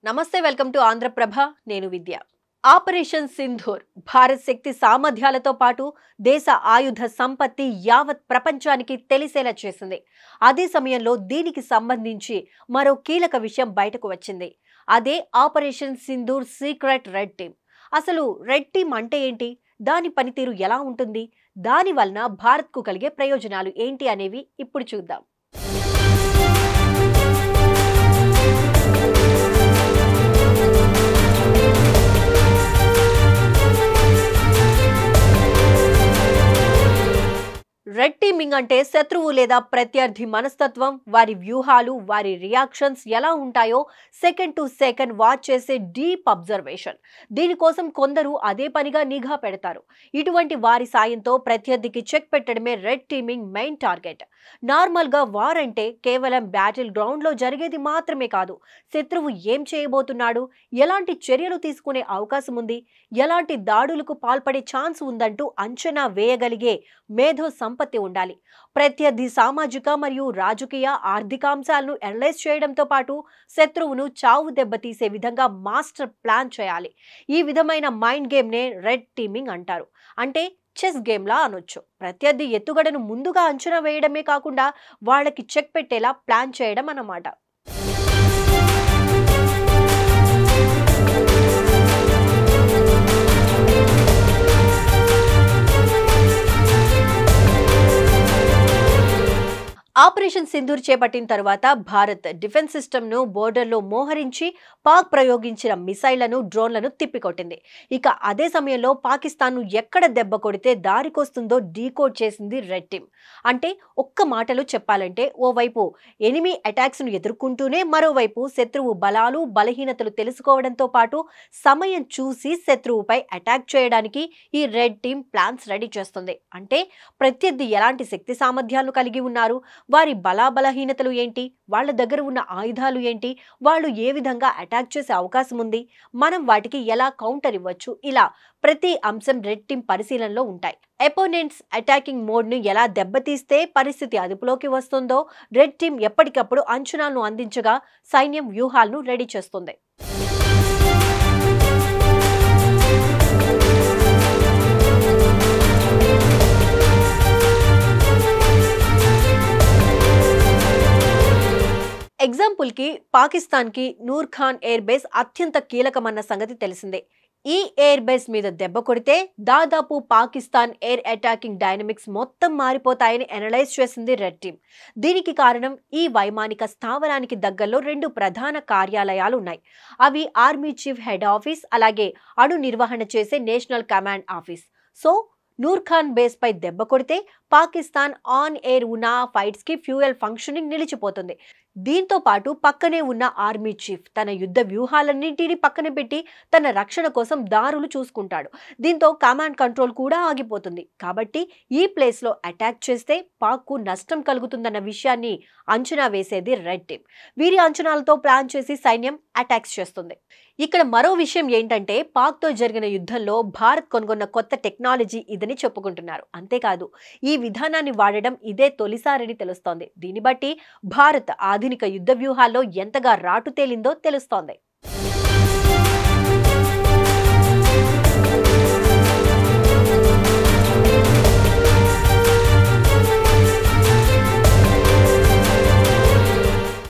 నమస్తే welcome to Andhraprabha నేను విద్య operation Sindoor Bharat శక్తి సామర్థ్యాలతో పాటు దేశ ఆయుధ సంపత్తి యావత్ ప్రపంచానికి తెలిసేలా చేసింది. అదే సమయంలో దీనికి సంబంధించి మరో కీలక విషయం బయటకు వచ్చింది. అదే operation Sindoor secret red team. అసలు రెడ్ టీమ్ అంటే ఏంటి, దాని పనితీరు ఎలా ఉంటుంది, దాని వలన భారత్కు కలిగే ప్రయోజనాలు ఏంటి అనేవి ఇప్పుడు చూద్దాం. రెడ్ టీమింగ్ అంటే శత్రువు లేదా ప్రత్యర్థి మనస్తత్వం, వారి వ్యూహాలు, వారి రియాక్షన్స్ ఎలా ఉంటాయో సెకండ్ టు సెకండ్ వాచ్ చేసే డీప్ అబ్జర్వేషన్. దీనికోసం కొందరు అదే పనిగా నిఘా పెడతారు. ఇటువంటి వారి సాయంతో ప్రత్యర్థికి చెక్ పెట్టడమే రెడ్ టీమింగ్ మెయిన్ టార్గెట్. నార్మల్గా వార్ అంటే కేవలం బ్యాటిల్ గ్రౌండ్లో జరిగేది మాత్రమే కాదు. శత్రువు ఏం చేయబోతున్నాడు, ఎలాంటి చర్యలు తీసుకునే అవకాశం ఉంది, ఎలాంటి దాడులకు పాల్పడే ఛాన్స్ ఉందంటూ అంచనా వేయగలిగే మేధో సంపత్తి ఉండాలి. ప్రత్యర్థి సామాజిక మరియు రాజకీయ ఆర్థికాంశాలను అనలైజ్ చేయడంతో పాటు శత్రువును చావు దెబ్బతీసే విధంగా మాస్టర్ ప్లాన్ చేయాలి. ఈ విధమైన మైండ్ గేమ్నే రెడ్ టీమింగ్ అంటారు. అంటే చెస్ గేమ్లా అనొచ్చు. ప్రత్యర్థి ఎత్తుగడను ముందుగా అంచనా వేయడమే కాకుండా వాళ్ళకి చెక్ పెట్టేలా ప్లాన్ చేయడం అన్నమాట. ఆపరేషన్ సింధూర్ చేపట్టిన తర్వాత భారత్ డిఫెన్స్ సిస్టమ్ను బోర్డర్లో మోహరించి పాక్ ప్రయోగించిన మిసైళ్లను, డ్రోన్లను తిప్పికొట్టింది. ఇక అదే సమయంలో పాకిస్తాన్ను ఎక్కడ దెబ్బ కొడితే దారికొస్తుందో డీకోడ్ చేసింది రెడ్ టీమ్. అంటే ఒక్క మాటలో చెప్పాలంటే ఓవైపు ఎనిమీ అటాక్స్ను ఎదుర్కొంటూనే మరోవైపు శత్రువు బలాలు, బలహీనతలు తెలుసుకోవడంతో పాటు సమయం చూసి శత్రువుపై అటాక్ చేయడానికి ఈ రెడ్ టీమ్ ప్లాన్స్ రెడీ చేస్తుంది. అంటే ప్రత్యర్థి ఎలాంటి శక్తి సామర్థ్యాలను కలిగి ఉన్నారు, వారి బలహీనతలు ఏంటి, వాళ్ళ దగ్గర ఉన్న ఆయుధాలు ఏంటి, వాళ్ళు ఏ విధంగా అటాక్ చేసే అవకాశం ఉంది, మనం వాటికి ఎలా కౌంటర్ ఇవ్వచ్చు, ఇలా ప్రతి అంశం రెడ్ టీమ్ పరిశీలనలో ఉంటాయి. అపోనెంట్స్ అటాకింగ్ మోడ్ను ఎలా దెబ్బతీస్తే పరిస్థితి అదుపులోకి వస్తుందో రెడ్ టీమ్ ఎప్పటికప్పుడు అంచనాలను అందించగా సైన్యం వ్యూహాలను రెడీ చేస్తుంది. ఎగ్జాంపుల్కి పాకిస్తాన్కి నూర్ ఖాన్ ఎయిర్ బేస్ అత్యంత కీలకమన్న సంగతి తెలిసిందే. ఈ ఎయిర్ బేస్ మీద దెబ్బ కొడితే దాదాపు పాకిస్తాన్ ఎయిర్ అటాకింగ్ డైనమిక్స్ మొత్తం మారిపోతాయని అనలైజ్ చేసింది రెడ్ టీమ్. దీనికి కారణం ఈ వైమానిక స్థావరానికి దగ్గరలో 2 ప్రధాన కార్యాలయాలు ఉన్నాయి. అవి ఆర్మీ చీఫ్ హెడ్ ఆఫీస్, అలాగే అణు నిర్వహణ చేసే national command office. So Noor Khan base పై దెబ్బ కొడితే పాకిస్తాన్ ఆన్ ఎయిర్ ఉన్న ఫైట్స్ కి ఫ్యూయల్ ఫంక్షనింగ్ నిలిచిపోతుంది. దీంతో పాటు పక్కనే ఉన్న ఆర్మీ చీఫ్ తన యుద్ధ వ్యూహాలన్నింటినీ పక్కన పెట్టి తన రక్షణ కోసం దారులు చూసుకుంటాడు. దీంతో కమాండ్ కంట్రోల్ కూడా ఆగిపోతుంది. కాబట్టి ఈ ప్లేస్ లో అటాక్ చేస్తే పాక్కు నష్టం కలుగుతుందన్న విషయాన్ని అంచనా వేసేది రెడ్ టీమ్. వీరి అంచనాలతో ప్లాన్ చేసి సైన్యం అటాక్స్ చేస్తుంది. ఇక్కడ మరో విషయం ఏంటంటే పాక్తో జరిగిన యుద్ధంలో భారత్ కొనుగొన్న కొత్త టెక్నాలజీ ఇదని చెప్పుకుంటున్నారు. అంతేకాదు ఈ విధానాన్ని వాడడం ఇదే తొలిసారని తెలుస్తోంది. దీన్ని బట్టి భారత్ ఆధునిక యుద్ధ వ్యూహాల్లో ఎంతగా రాటు తేలిందో తెలుస్తోంది.